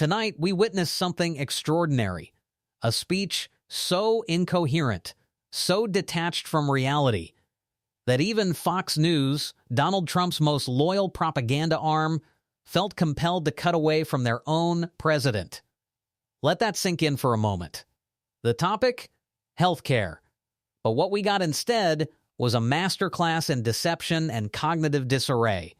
Tonight, we witnessed something extraordinary. A speech so incoherent, so detached from reality, that even Fox News, Donald Trump's most loyal propaganda arm, felt compelled to cut away from their own president. Let that sink in for a moment. The topic? Healthcare. But what we got instead was a masterclass in deception and cognitive disarray.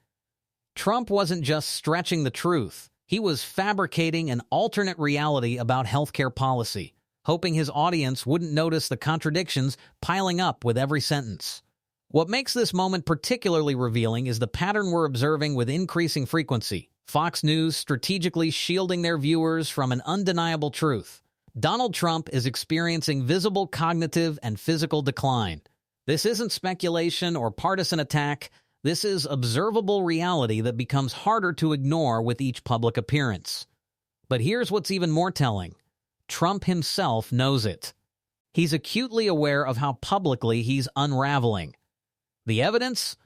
Trump wasn't just stretching the truth. He was fabricating an alternate reality about healthcare policy, hoping his audience wouldn't notice the contradictions piling up with every sentence. What makes this moment particularly revealing is the pattern we're observing with increasing frequency. Fox News strategically shielding their viewers from an undeniable truth. Donald Trump is experiencing visible cognitive and physical decline. This isn't speculation or partisan attack. This is observable reality that becomes harder to ignore with each public appearance. But here's what's even more telling. Trump himself knows it. He's acutely aware of how publicly he's unraveling. The evidence?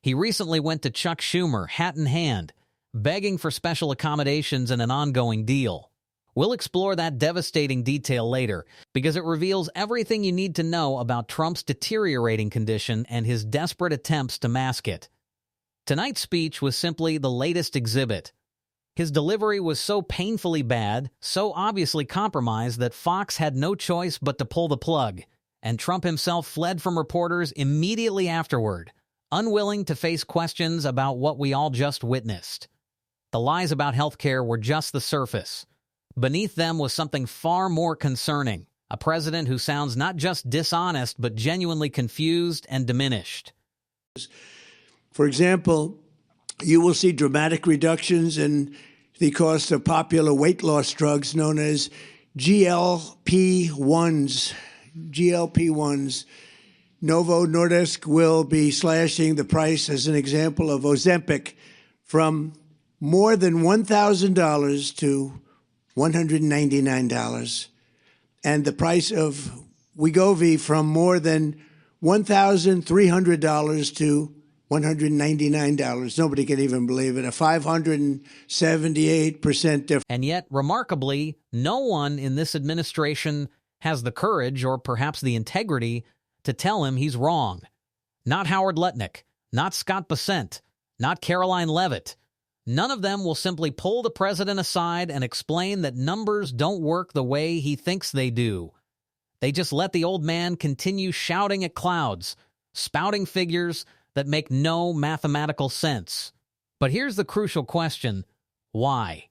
He recently went to Chuck Schumer, hat in hand, begging for special accommodations and an ongoing deal. We'll explore that devastating detail later because it reveals everything you need to know about Trump's deteriorating condition and his desperate attempts to mask it. Tonight's speech was simply the latest exhibit. His delivery was so painfully bad, so obviously compromised that Fox had no choice but to pull the plug, and Trump himself fled from reporters immediately afterward, unwilling to face questions about what we all just witnessed. The lies about healthcare were just the surface. Beneath them was something far more concerning, a president who sounds not just dishonest but genuinely confused and diminished. For example, you will see dramatic reductions in the cost of popular weight loss drugs known as GLP-1s. Novo Nordisk will be slashing the price, as an example, of Ozempic from more than $1,000 to $199, and the price of Wegovy from more than $1,300 to $199. Nobody can even believe it. A 578% difference. And yet, remarkably, no one in this administration has the courage or perhaps the integrity to tell him he's wrong. Not Howard Lutnick, not Scott Bessent, not Caroline Leavitt. None of them will simply pull the president aside and explain that numbers don't work the way he thinks they do. They just let the old man continue shouting at clouds, spouting figures that make no mathematical sense. But here's the crucial question: why?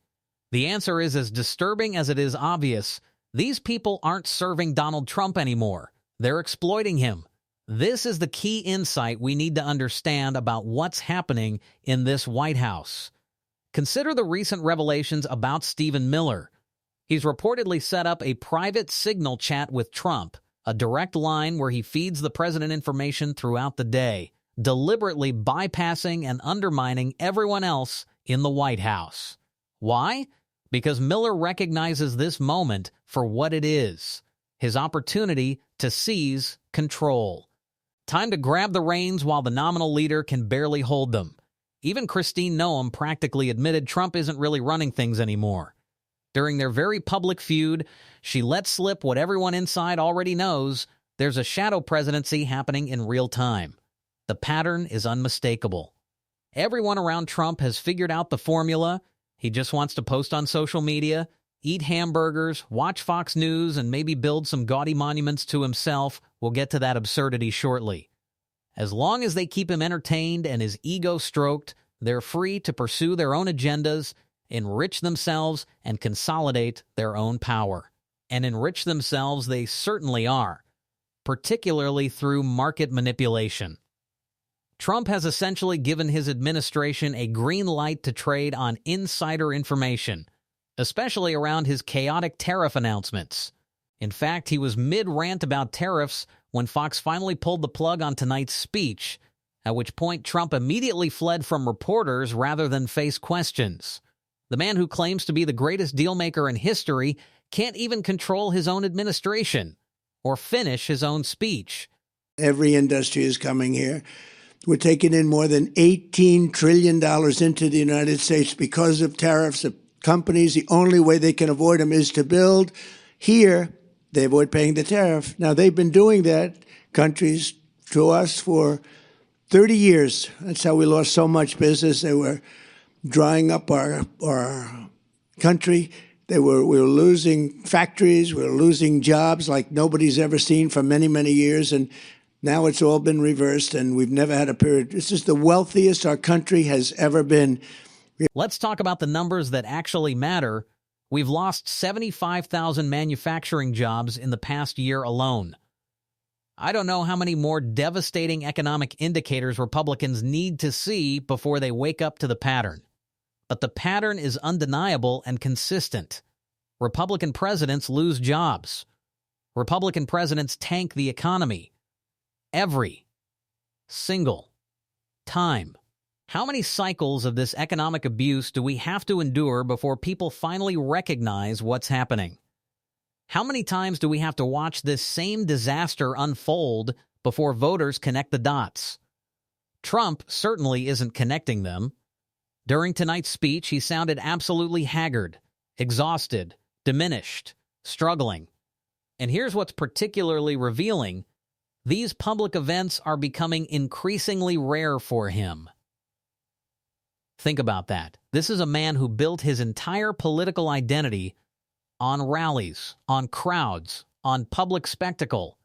The answer is as disturbing as it is obvious. These people aren't serving Donald Trump anymore. They're exploiting him. This is the key insight we need to understand about what's happening in this White House. Consider the recent revelations about Stephen Miller. He's reportedly set up a private Signal chat with Trump, a direct line where he feeds the president information throughout the day, deliberately bypassing and undermining everyone else in the White House. Why? Because Miller recognizes this moment for what it is, his opportunity to seize control. Time to grab the reins while the nominal leader can barely hold them. Even Christine Noem practically admitted Trump isn't really running things anymore. During their very public feud, she let slip what everyone inside already knows: there's a shadow presidency happening in real time. The pattern is unmistakable. Everyone around Trump has figured out the formula. He just wants to post on social media, eat hamburgers, watch Fox News, and maybe build some gaudy monuments to himself. We'll get to that absurdity shortly. As long as they keep him entertained and his ego stroked, they're free to pursue their own agendas, enrich themselves, and consolidate their own power. And enrich themselves they certainly are, particularly through market manipulation. Trump has essentially given his administration a green light to trade on insider information, especially around his chaotic tariff announcements. In fact, he was mid-rant about tariffs when Fox finally pulled the plug on tonight's speech, at which point Trump immediately fled from reporters rather than face questions. The man who claims to be the greatest dealmaker in history can't even control his own administration or finish his own speech. Every industry is coming here. We're taking in more than $18 trillion into the United States because of tariffs. companies, the only way they can avoid them is to build. Here, they avoid paying the tariff. Now, they've been doing that, countries, to us for 30 years. That's how we lost so much business. They were drying up our country. We were losing factories. We were losing jobs like nobody's ever seen for many, many years. And now it's all been reversed, and we've never had a period. This is the wealthiest our country has ever been. Let's talk about the numbers that actually matter. We've lost 75,000 manufacturing jobs in the past year alone. I don't know how many more devastating economic indicators Republicans need to see before they wake up to the pattern. But the pattern is undeniable and consistent. Republican presidents lose jobs. Republican presidents tank the economy. Every single time. How many cycles of this economic abuse do we have to endure before people finally recognize what's happening? How many times do we have to watch this same disaster unfold before voters connect the dots? Trump certainly isn't connecting them. During tonight's speech, he sounded absolutely haggard, exhausted, diminished, struggling. And here's what's particularly revealing. These public events are becoming increasingly rare for him. Think about that. This is a man who built his entire political identity on rallies, on crowds, on public spectacle.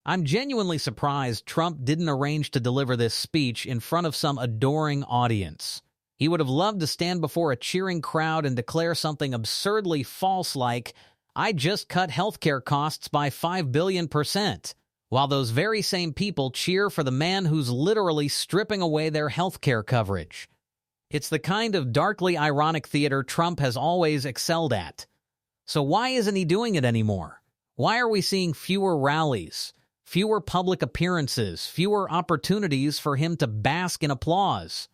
I'm genuinely surprised Trump didn't arrange to deliver this speech in front of some adoring audience. He would have loved to stand before a cheering crowd and declare something absurdly false like, "I just cut healthcare costs by 5 billion%, while those very same people cheer for the man who's literally stripping away their healthcare coverage. It's the kind of darkly ironic theater Trump has always excelled at. So why isn't he doing it anymore? Why are we seeing fewer rallies, fewer public appearances, fewer opportunities for him to bask in applause?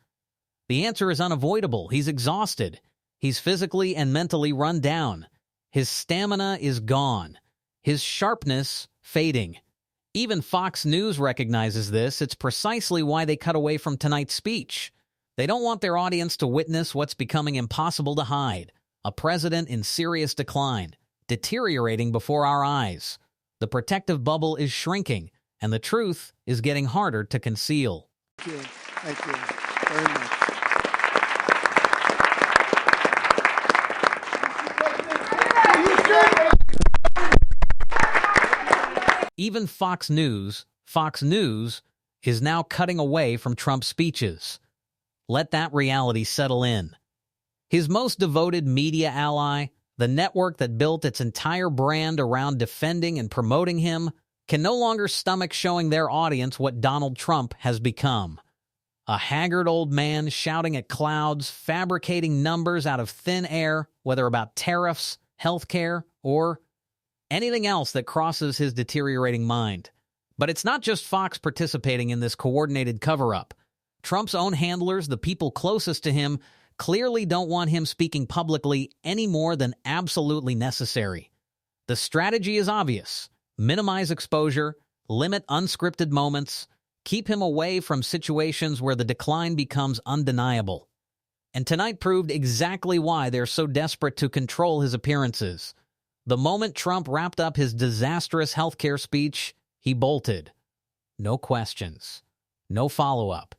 The answer is unavoidable. He's exhausted. He's physically and mentally run down. His stamina is gone. His sharpness fading. Even Fox News recognizes this. It's precisely why they cut away from tonight's speech. They don't want their audience to witness what's becoming impossible to hide. A president in serious decline, deteriorating before our eyes. The protective bubble is shrinking, and the truth is getting harder to conceal. Thank you. Thank you very much. Even Fox News is now cutting away from Trump's speeches. Let that reality settle in. His most devoted media ally, the network that built its entire brand around defending and promoting him, can no longer stomach showing their audience what Donald Trump has become. A haggard old man shouting at clouds, fabricating numbers out of thin air, whether about tariffs, healthcare, or anything else that crosses his deteriorating mind. But it's not just Fox participating in this coordinated cover-up. Trump's own handlers, the people closest to him, clearly don't want him speaking publicly any more than absolutely necessary. The strategy is obvious. Minimize exposure, limit unscripted moments, keep him away from situations where the decline becomes undeniable. And tonight proved exactly why they're so desperate to control his appearances. The moment Trump wrapped up his disastrous healthcare speech, he bolted. No questions. No follow-up.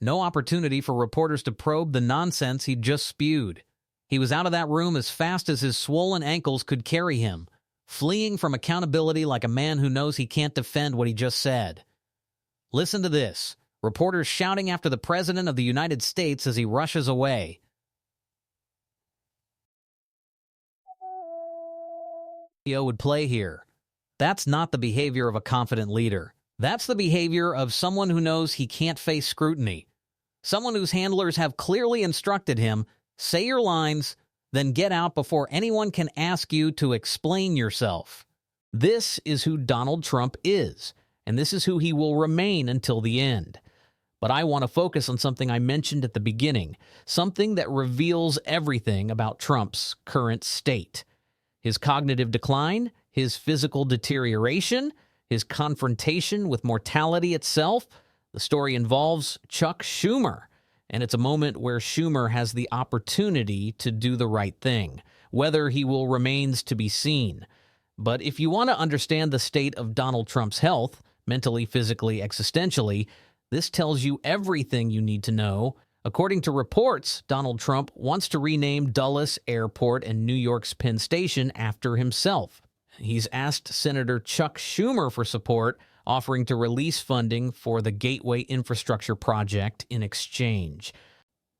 No opportunity for reporters to probe the nonsense he'd just spewed. He was out of that room as fast as his swollen ankles could carry him, fleeing from accountability like a man who knows he can't defend what he just said. Listen to this. Reporters shouting after the President of the United States as he rushes away. Would play here. That's not the behavior of a confident leader. That's the behavior of someone who knows he can't face scrutiny. Someone whose handlers have clearly instructed him, say your lines, then get out before anyone can ask you to explain yourself. This is who Donald Trump is, and this is who he will remain until the end. But I want to focus on something I mentioned at the beginning, something that reveals everything about Trump's current state. His cognitive decline, his physical deterioration, his confrontation with mortality itself. The story involves Chuck Schumer And it's a moment where Schumer has the opportunity to do the right thing. Whether he will remains to be seen. But if you want to understand the state of Donald Trump's health, mentally, physically, existentially, this tells you everything you need to know. According to reports, Donald Trump wants to rename Dulles Airport and New York's Penn Station after himself. He's asked Senator Chuck Schumer for support, offering to release funding for the Gateway Infrastructure Project in exchange.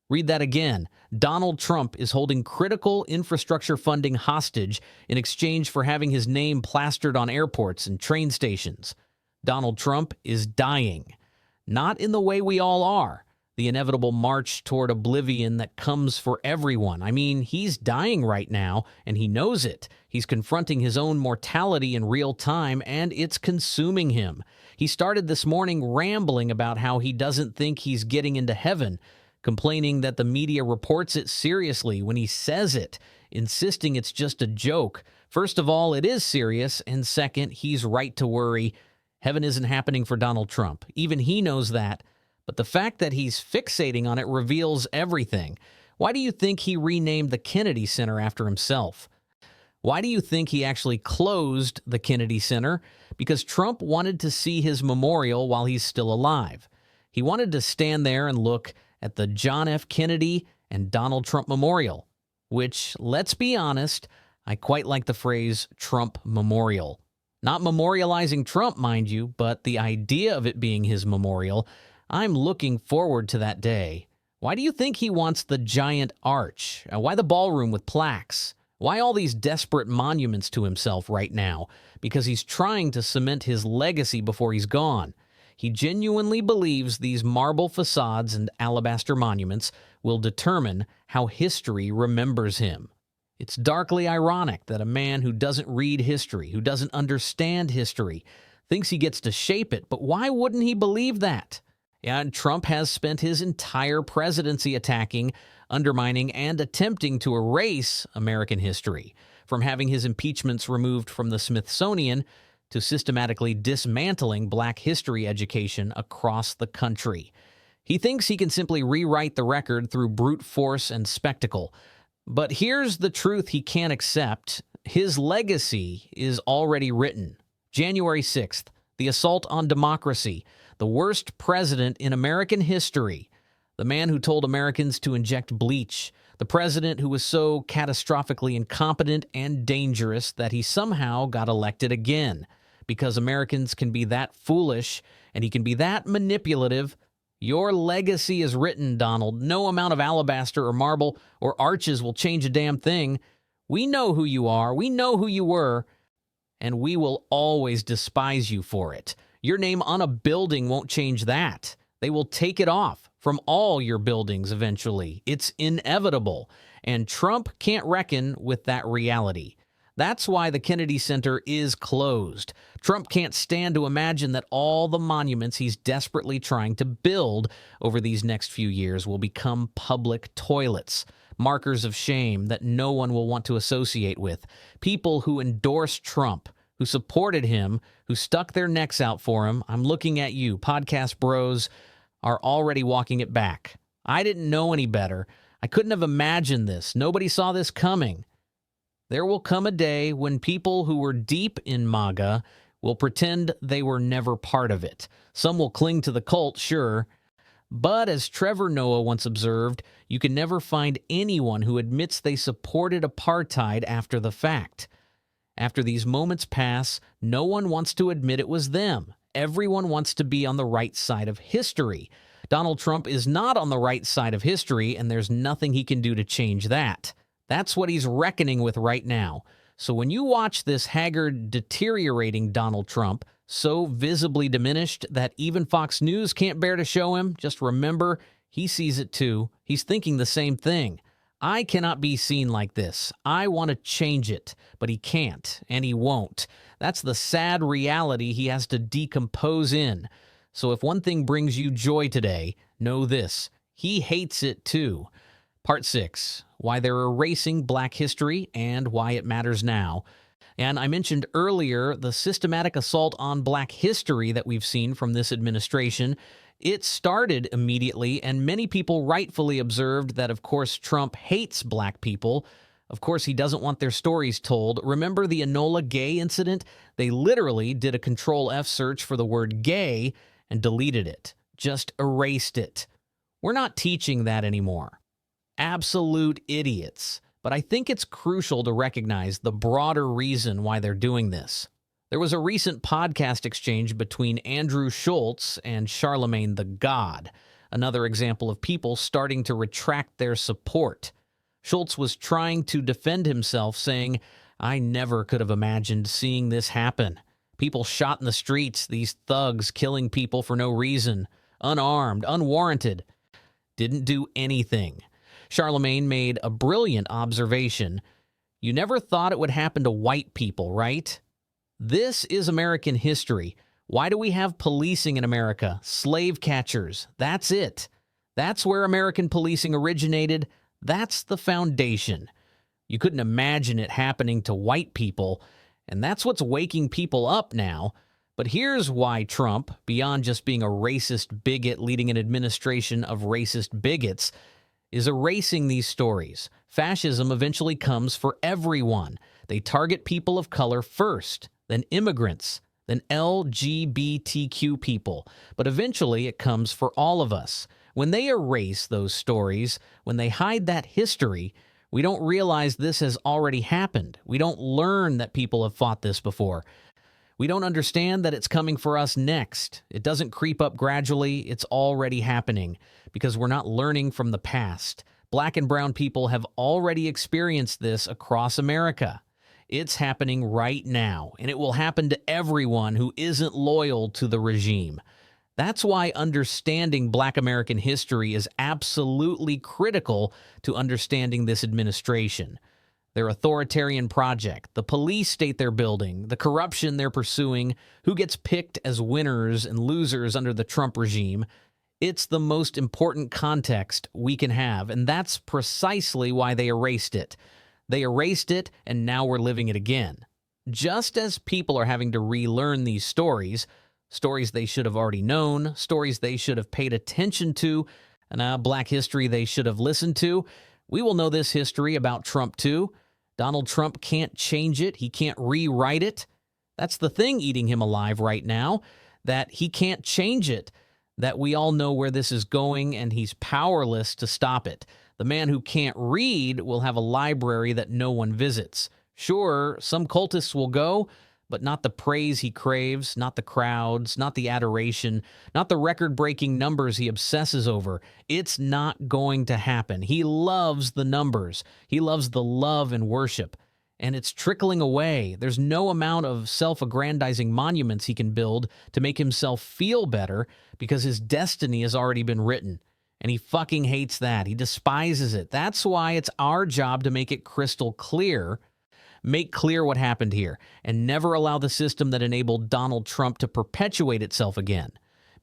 Read that again. Donald Trump is holding critical infrastructure funding hostage in exchange for having his name plastered on airports and train stations. Donald Trump is dying. Not in the way we all are, the inevitable march toward oblivion that comes for everyone. I mean, he's dying right now, and he knows it. He's confronting his own mortality in real time, and it's consuming him. He started this morning rambling about how he doesn't think he's getting into heaven, complaining that the media reports it seriously when he says it, insisting it's just a joke. First of all, it is serious, and second, he's right to worry. Heaven isn't happening for Donald Trump. Even he knows that, but the fact that he's fixating on it reveals everything. Why do you think he renamed the Kennedy Center after himself? Why do you think he actually closed the Kennedy Center? Because Trump wanted to see his memorial while he's still alive. He wanted to stand there and look at the John F. Kennedy and Donald Trump Memorial, which, let's be honest, I quite like the phrase Trump Memorial. Not memorializing Trump, mind you, but the idea of it being his memorial. I'm looking forward to that day. Why do you think he wants the giant arch? Why the ballroom with plaques? Why all these desperate monuments to himself right now? Because he's trying to cement his legacy before he's gone. He genuinely believes these marble facades and alabaster monuments will determine how history remembers him. It's darkly ironic that a man who doesn't read history, who doesn't understand history, thinks he gets to shape it, but why wouldn't he believe that? Yeah, and Trump has spent his entire presidency attacking, undermining, and attempting to erase American history, from having his impeachments removed from the Smithsonian to systematically dismantling Black history education across the country. He thinks he can simply rewrite the record through brute force and spectacle. But here's the truth he can't accept. His legacy is already written. January 6th, the assault on democracy, the worst president in American history, the man who told Americans to inject bleach, the president who was so catastrophically incompetent and dangerous that he somehow got elected again. Because Americans can be that foolish and he can be that manipulative. Your legacy is written, Donald. No amount of alabaster or marble or arches will change a damn thing. We know who you are. We know who you were. And we will always despise you for it. Your name on a building won't change that. They will take it off from all your buildings eventually. It's inevitable. And Trump can't reckon with that reality. That's why the Kennedy Center is closed. Trump can't stand to imagine that all the monuments he's desperately trying to build over these next few years will become public toilets, markers of shame that no one will want to associate with. People who endorsed Trump, who supported him, who stuck their necks out for him, I'm looking at you, podcast bros, are already walking it back. I didn't know any better. I couldn't have imagined this. Nobody saw this coming. There will come a day when people who were deep in MAGA will pretend they were never part of it. Some will cling to the cult, sure. But as Trevor Noah once observed, you can never find anyone who admits they supported apartheid after the fact. After these moments pass, no one wants to admit it was them. Everyone wants to be on the right side of history. Donald Trump is not on the right side of history, and there's nothing he can do to change that. That's what he's reckoning with right now. So when you watch this haggard, deteriorating Donald Trump, so visibly diminished that even Fox News can't bear to show him, just remember, he sees it too. He's thinking the same thing. I cannot be seen like this. I want to change it, but he can't, and he won't. That's the sad reality he has to decompose in. So if one thing brings you joy today, know this. He hates it too. Part 6, why they're erasing Black history and why it matters now. And I mentioned earlier the systematic assault on Black history that we've seen from this administration, It started immediately, and many people rightfully observed that, of course, Trump hates black people. Of course, he doesn't want their stories told. Remember the Enola Gay incident? They literally did a Control-F search for the word gay and deleted it, just erased it. We're not teaching that anymore. Absolute idiots. But I think it's crucial to recognize the broader reason why they're doing this. There was a recent podcast exchange between Andrew Schultz and Charlemagne the God, another example of people starting to retract their support. Schultz was trying to defend himself, saying, "I never could have imagined seeing this happen. People shot in the streets, these thugs killing people for no reason, unarmed, unwarranted. Didn't do anything." Charlemagne made a brilliant observation. You never thought it would happen to white people, right? This is American history. Why do we have policing in America? Slave catchers. That's it. That's where American policing originated. That's the foundation. You couldn't imagine it happening to white people, and that's what's waking people up now. But here's why Trump, beyond just being a racist bigot leading an administration of racist bigots, is erasing these stories. Fascism eventually comes for everyone. They target people of color first, then immigrants, then LGBTQ people. But eventually it comes for all of us. When they erase those stories, when they hide that history, we don't realize this has already happened. We don't learn that people have fought this before. We don't understand that it's coming for us next. It doesn't creep up gradually. It's already happening because we're not learning from the past. Black and brown people have already experienced this across America. It's happening right now, and it will happen to everyone who isn't loyal to the regime. That's why understanding Black American history is absolutely critical to understanding this administration. Their authoritarian project, the police state they're building, the corruption they're pursuing, who gets picked as winners and losers under the Trump regime. It's the most important context we can have, and that's precisely why they erased it. They erased it, and now we're living it again. Just as people are having to relearn these stories they should have already known, stories they should have paid attention to, and Black history they should have listened to, we will know this history about Trump too. Donald Trump can't change it. He can't rewrite it. That's the thing eating him alive right now, that he can't change it, that we all know where this is going, and he's powerless to stop it. The man who can't read will have a library that no one visits. Sure, some cultists will go, but not the praise he craves, not the crowds, not the adoration, not the record-breaking numbers he obsesses over. It's not going to happen. He loves the numbers. He loves the love and worship. And it's trickling away. There's no amount of self-aggrandizing monuments he can build to make himself feel better because his destiny has already been written. And he fucking hates that. He despises it. That's why it's our job to make it crystal clear, make clear what happened here, and never allow the system that enabled Donald Trump to perpetuate itself again.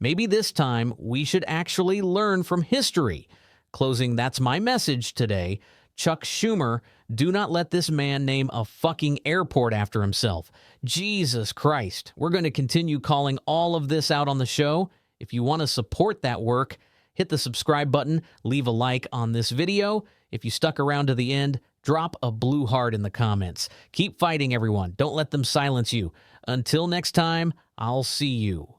Maybe this time we should actually learn from history. Closing, that's my message today. Chuck Schumer, do not let this man name a fucking airport after himself. Jesus Christ. We're going to continue calling all of this out on the show. If you want to support that work, hit the subscribe button, leave a like on this video. If you stuck around to the end, drop a blue heart in the comments. Keep fighting, everyone. Don't let them silence you. Until next time, I'll see you.